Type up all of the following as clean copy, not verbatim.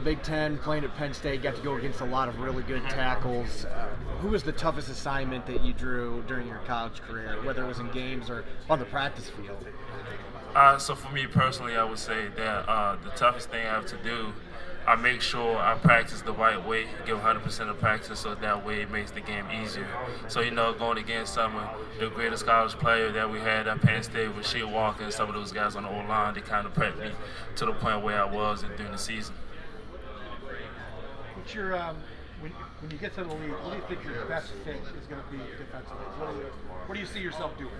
Big Ten, playing at Penn State, got to go against a lot of really good tackles. Who was the toughest assignment that you drew during your college career, whether it was in games or on the practice field? So for me personally, I would say that the toughest thing I have to do, I make sure I practice the right way, give 100% of practice, so that way it makes the game easier. So, going against some of the greatest college players that we had at Penn State with Shea Walker and some of those guys on the O-line, they kind of prepped me to the point where I was during the season. What's your when you get to the league, what do you think your best fit is going to be defensively? What do you see yourself doing?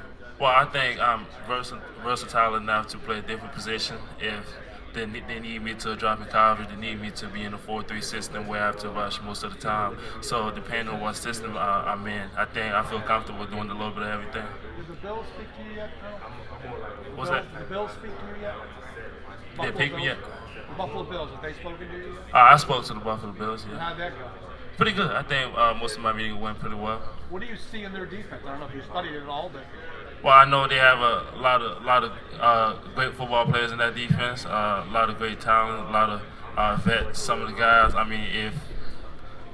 Well, I think I'm versatile enough to play a different position. If they need me to drop in coverage, they need me to be in the 4-3 system where I have to rush most of the time. So depending on what system I'm in, I think I feel comfortable doing a little bit of everything. Did the Bills speak to you yet, Colonel? What's that? Did the Bills speak to you yet? They picked me yet? The Buffalo Bills, have they spoken to you yet? I spoke to the Buffalo Bills, yeah. How'd that go? Pretty good. I think most of my meetings went pretty well. What do you see in their defense? I don't know if you studied it at all, but well, I know they have a lot of great football players in that defense, a lot of great talent, a lot of vets. Some of the guys, I mean, if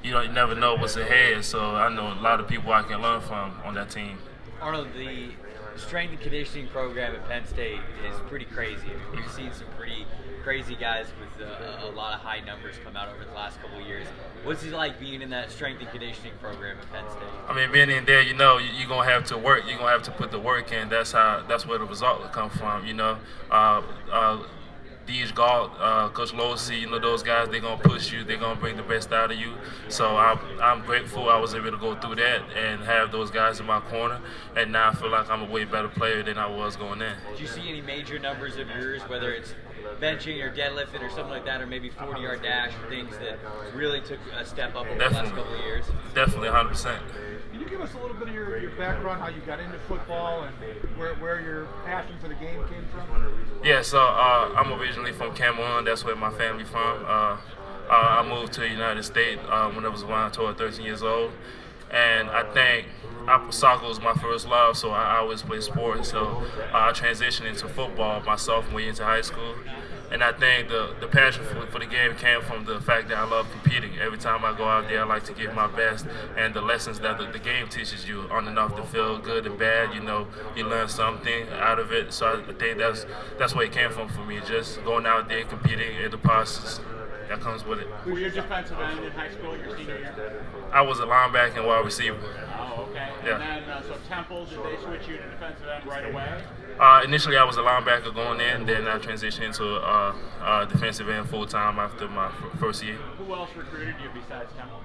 you never know what's ahead, so I know a lot of people I can learn from on that team. Arnold, the strength and conditioning program at Penn State is pretty crazy. I mean, we've seen some pretty crazy guys with a lot of high numbers come out over the last couple of years. What's it like being in that strength and conditioning program at Penn State? I mean, being in there, you're gonna have to work. You're gonna have to put the work in. That's where the result will come from. These Coach Losey, those guys, they're going to push you. They're going to bring the best out of you. So I'm grateful I was able to go through that and have those guys in my corner. And now I feel like I'm a way better player than I was going in. Did you see any major numbers of yours, whether it's benching or deadlifting or something like that, or maybe 40-yard dash or things that really took a step up over the last couple of years? Definitely, 100%. Can you give us a little bit of your background, how you got into football, and where your passion for the game came from? Yeah, so I'm originally from Cameroon. That's where my family from. I moved to the United States when I was around 12, 13 years old. And I think soccer was my first love, so I always played sports. So I transitioned into football my sophomore year into high school. And I think the passion for the game came from the fact that I love competing. Every time I go out there, I like to give my best. And the lessons that the game teaches you on and off the field, good and bad, you learn something out of it. So I think that's where it came from for me, just going out there, competing in the process that comes with it. Were you a defensive end in high school your senior year? I was a linebacker and wide receiver. Oh, okay. Yeah. And then, so Temple, did they switch you to defensive end right away? Initially, I was a linebacker going in, then I transitioned into defensive end full-time after my first year. Who else recruited you besides Temple?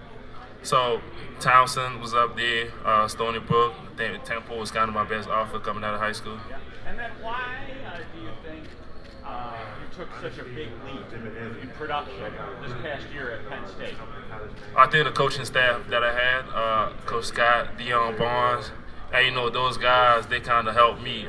So Townsend was up there, Stony Brook. I think Temple was kind of my best offer coming out of high school. Yeah. And then why do you think you took such a big leap in production this past year at Penn State? I think the coaching staff that I had, Coach Scott, Deion Barnes, and those guys, they kind of helped me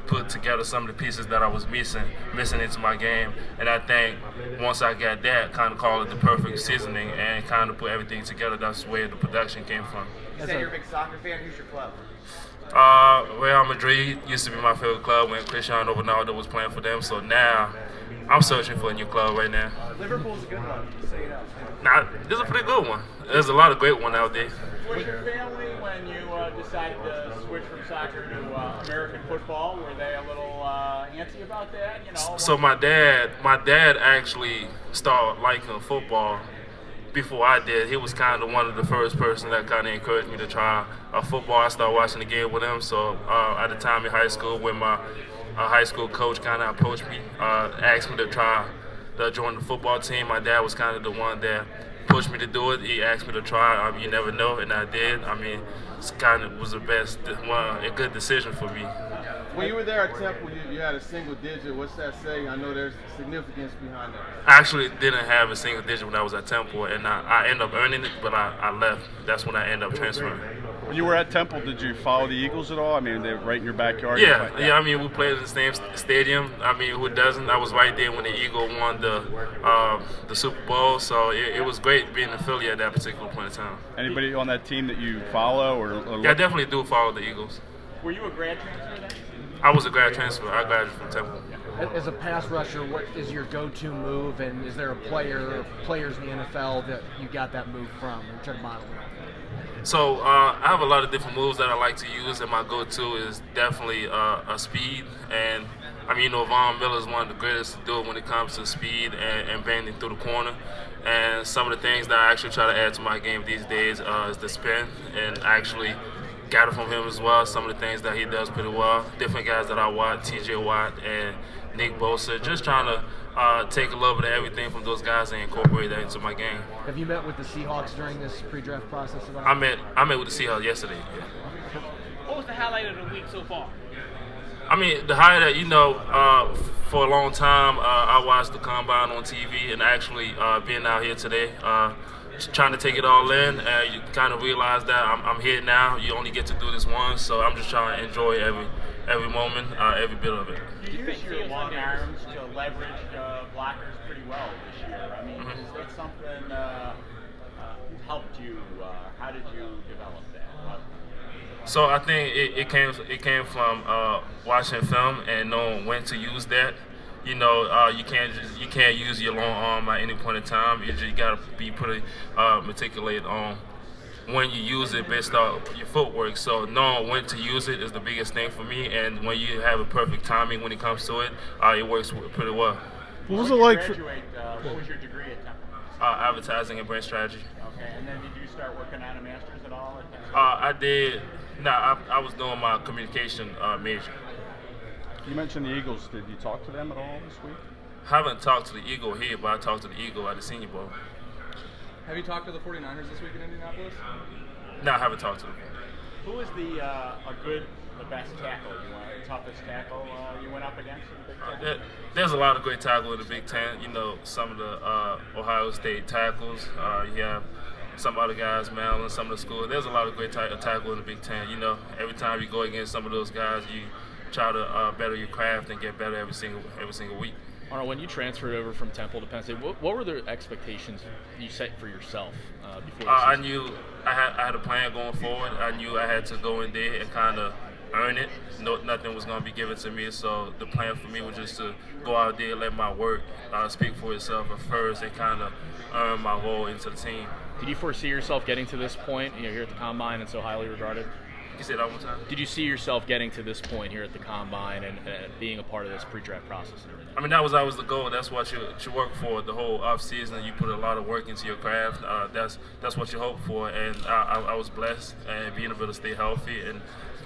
put together some of the pieces that I was missing into my game. And I think once I got that, kind of call it the perfect seasoning and kind of put everything together. That's where the production came from. You said you're a big soccer fan. Who's your club? Real Madrid used to be my favorite club when Cristiano Ronaldo was playing for them. So now I'm searching for a new club right now. Liverpool's a good one, you say that. Nah, this is a pretty good one. There's a lot of great ones out there. Was your family, when you decided to switch from soccer to American football, were they a little antsy about that? So my dad actually started liking football before I did. He was kind of one of the first person that kind of encouraged me to try football. I started watching the game with him. So at the time in high school, when my high school coach kind of approached me, asked me to join the football team, my dad was kind of the one that pushed me to do it. He asked me to try. You never know, and I did. It kind of was a good decision for me. When you were there at Temple, you had a single digit. What's that say? I know there's significance behind that. I actually didn't have a single digit when I was at Temple, and I ended up earning it, but I left. That's when I ended up transferring. When you were at Temple, did you follow the Eagles at all? They're right in your backyard. Yeah. We played in the same stadium. Who doesn't? I was right there when the Eagles won the Super Bowl, so it was great being in Philly at that particular point in time. Anybody on that team that you follow or Yeah, I definitely do follow the Eagles. Were you a grad transfer then? I was a grad transfer. I graduated from Temple. As a pass rusher, what is your go-to move, and is there a player or players in the NFL that you got that move from, or try to model it? So I have a lot of different moves that I like to use, and my go-to is definitely a speed. And I mean, Von Miller is one of the greatest to do it when it comes to speed and bending through the corner. And some of the things that I actually try to add to my game these days is the spin, and I actually got it from him as well. Some of the things that he does pretty well. Different guys that I watch, T.J. Watt and Nick Bosa, just trying to take a little bit of everything from those guys and incorporate that into my game. Have you met with the Seahawks during this pre-draft process at all? I met with the Seahawks yesterday. Yeah. What was the highlight of the week so far? I mean, the highlight, for a long time, I watched the Combine on TV, and actually being out here today, trying to take it all in, you kind of realize that I'm here now. You only get to do this once, so I'm just trying to enjoy every moment, every bit of it. You use your long arms to leverage blockers pretty well this year. I mean, is that something helped you? How did you develop that? So I think it came from watching film and knowing when to use that. You can't use your long arm at any point in time. You just gotta be pretty meticulous on when you use it based off your footwork. So knowing when to use it is the biggest thing for me. And when you have a perfect timing when it comes to it, it works pretty well. What was it like? What was your degree at Temple? Advertising and brand strategy. Okay, and then did you start working on a master's at all? I did. I was doing my communication major. You mentioned the Eagles. Did you talk to them at all this week? Haven't talked to the Eagle here, but I talked to the Eagle at the Senior Bowl. Have you talked to the 49ers this week in Indianapolis? No, I haven't talked to them. Who is the best tackle? Toughest tackle you went up against in the Big Ten? There's a lot of great tackle in the Big Ten. Some of the Ohio State tackles. You have some other guys, Maryland, some of the schools. There's a lot of great tackle in the Big Ten. Every time you go against some of those guys, you try to better your craft and get better every single week. Arnold, when you transferred over from Temple to Penn State, what were the expectations you set for yourself before the season? I knew I had a plan going forward. I knew I had to go in there and kind of earn it. Nothing was going to be given to me, so the plan for me was just to go out there and let my work speak for itself at first and kind of earn my role into the team. Did you foresee yourself getting to this point, here at the Combine and so highly regarded? You said that one time? Did you see yourself getting to this point here at the Combine and being a part of this pre-draft process and everything? I mean, that was always the goal. That's what you work for the whole off season. You put a lot of work into your craft. That's what you hope for, and I was blessed, and being able to stay healthy and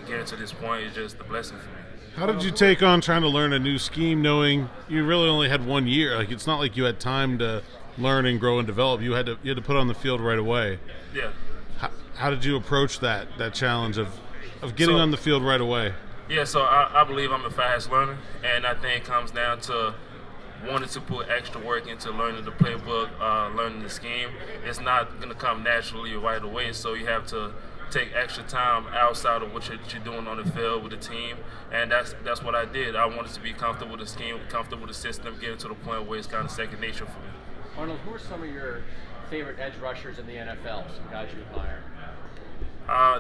getting to this point is just a blessing for me. How did you take on trying to learn a new scheme, knowing you really only had 1 year? Like, it's not like you had time to learn and grow and develop. You had to put on the field right away. Yeah. How did you approach that challenge of getting on the field right away? Yeah, so I believe I'm a fast learner, and I think it comes down to wanting to put extra work into learning the playbook, learning the scheme. It's not going to come naturally right away, so you have to take extra time outside of what you're doing on the field with the team, and that's what I did. I wanted to be comfortable with the scheme, comfortable with the system, getting to the point where it's kind of second nature for me. Arnold, who are some of your favorite edge rushers in the NFL, some guys you admire?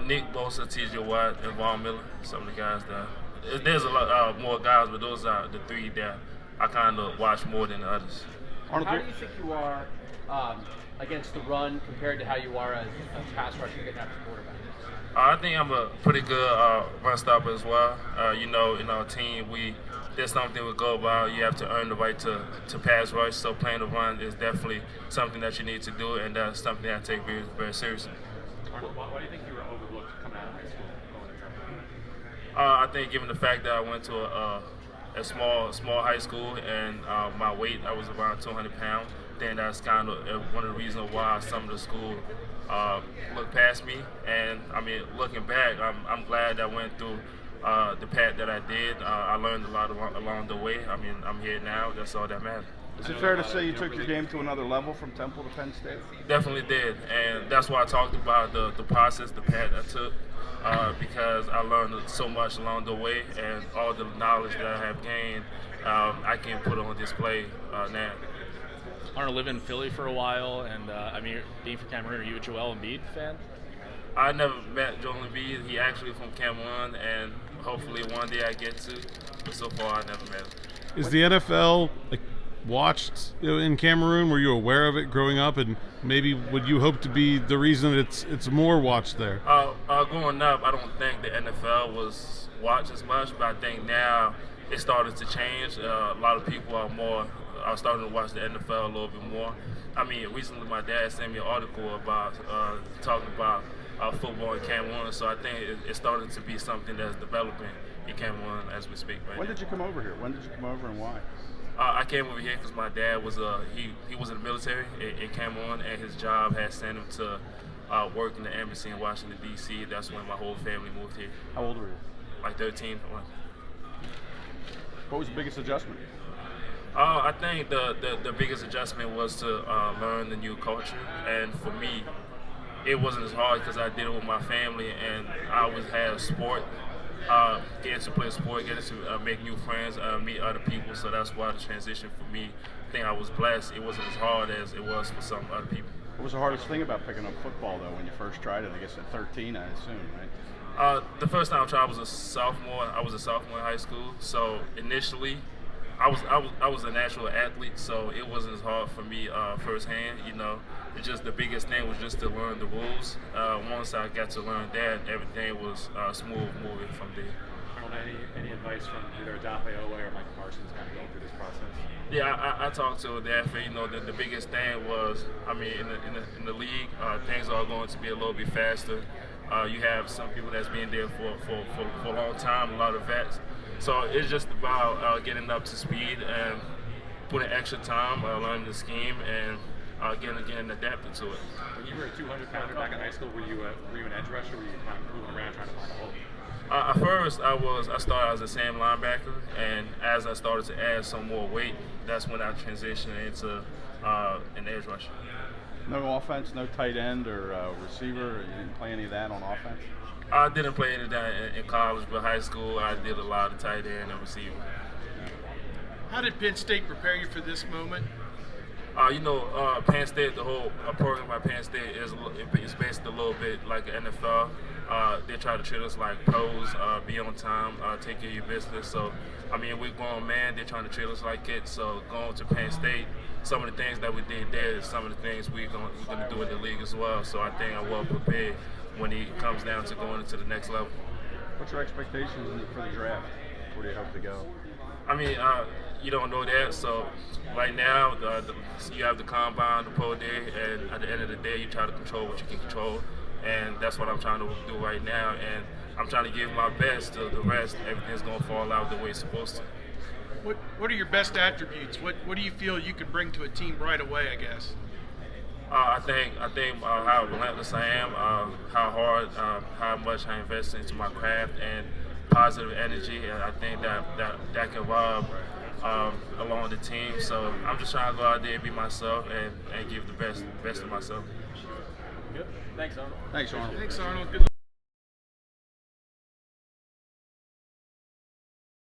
Nick Bosa, T.J. Watt, and Von Miller, some of the guys that. There's a lot more guys, but those are the three that I kind of watch more than the others. Arnold, how do you think you are against the run compared to how you are as a pass rusher getting after the quarterback? I think I'm a pretty good run stopper as well. In our team, there's something we go about. You have to earn the right to pass rush, so playing the run is definitely something that you need to do, and that's something that I take very, very seriously. Why do you think you were overlooked coming out of high school? I think given the fact that I went to a small high school and my weight, I was around 200 pounds, then that's kind of one of the reasons why some of the school looked past me. And I mean, looking back, I'm glad I went through the path that I did. I learned a lot along the way. I mean, I'm here now. That's all that matters. Is it fair to say you took your game to another level from Temple to Penn State? Definitely did, and that's why I talked about the process, the path I took, because I learned so much along the way, and all the knowledge that I have gained, I can put on display now. Arnold, lived in Philly for a while, and being from Cameroon, are you a Joel Embiid fan? I never met Joel Embiid. He actually from Cameroon, and hopefully one day I get to, but so far I never met him. Is the NFL watched in Cameroon? Were you aware of it growing up, and maybe would you hope to be the reason it's more watched there? Growing up, I don't think the NFL was watched as much, but I think now it started to change. A lot of people are starting to watch the NFL a little bit more. I mean, recently my dad sent me an article about talking about football in Cameroon, so I think it's starting to be something that's developing in Cameroon as we speak right When now. did you come over here? When did you come over and why? I came over here because my dad was he was in the military in Cameroon, and his job had sent him to work in the embassy in Washington D.C. That's when my whole family moved here. How old were you? Like 13. What was the biggest adjustment? I think the biggest adjustment was to learn the new culture, and for me, it wasn't as hard because I did it with my family, and I always had a sport. Getting to play a sport, getting to make new friends, meet other people. So that's why the transition for me, I think I was blessed. It wasn't as hard as it was for some other people. What was the hardest thing about picking up football, though, when you first tried it? I guess at 13, I assume, right? The first time I tried was a sophomore. I was a sophomore in high school. So initially, I was a natural athlete, so it wasn't as hard for me firsthand. It's just the biggest thing was just to learn the rules. Once I got to learn that, everything was smooth moving from there. Arnold, any advice from either Adafe Owe or Mike Parsons kind of going through this process? Yeah, I talked to Adafe. The biggest thing was, I mean, in the league, things are going to be a little bit faster. You have some people that's been there for a long time, a lot of vets. So it's just about getting up to speed and putting extra time, learning the scheme, and getting adapted to it. When you were a 200-pounder back in high school, were you an edge rusher, or were you kind of moving around trying to find a hole? At first, I started as a Sam linebacker, and as I started to add some more weight, that's when I transitioned into an edge rusher. No offense, no tight end or receiver? You didn't play any of that on offense? I didn't play any of that in college, but high school I did a lot of tight end and receiver. How did Penn State prepare you for this moment? Penn State, the whole program at Penn State is based a little bit like the NFL. They try to treat us like pros, be on time, take care of your business. So, I mean, we're grown man, they're trying to treat us like kids. So, going to Penn State, some of the things that we did there is some of the things we're going to do in the league as well. So, I think I'm well prepared when it comes down to going into the next level. What's your expectations for the draft? Where do you hope to go? I mean, you don't know that. So right now, you have the combine, the pro day, and at the end of the day, you try to control what you can control. And that's what I'm trying to do right now. And I'm trying to give my best to the rest. Everything's going to fall out the way it's supposed to. What are your best attributes? What do you feel you can bring to a team right away, I guess? I think how relentless I am, how hard, how much I invest into my craft, and positive energy. And I think that can rub along the team. So I'm just trying to go out there and be myself and give the best of myself. Good. Thanks, Arnold. Thanks, Arnold. Thanks, Arnold. Good luck.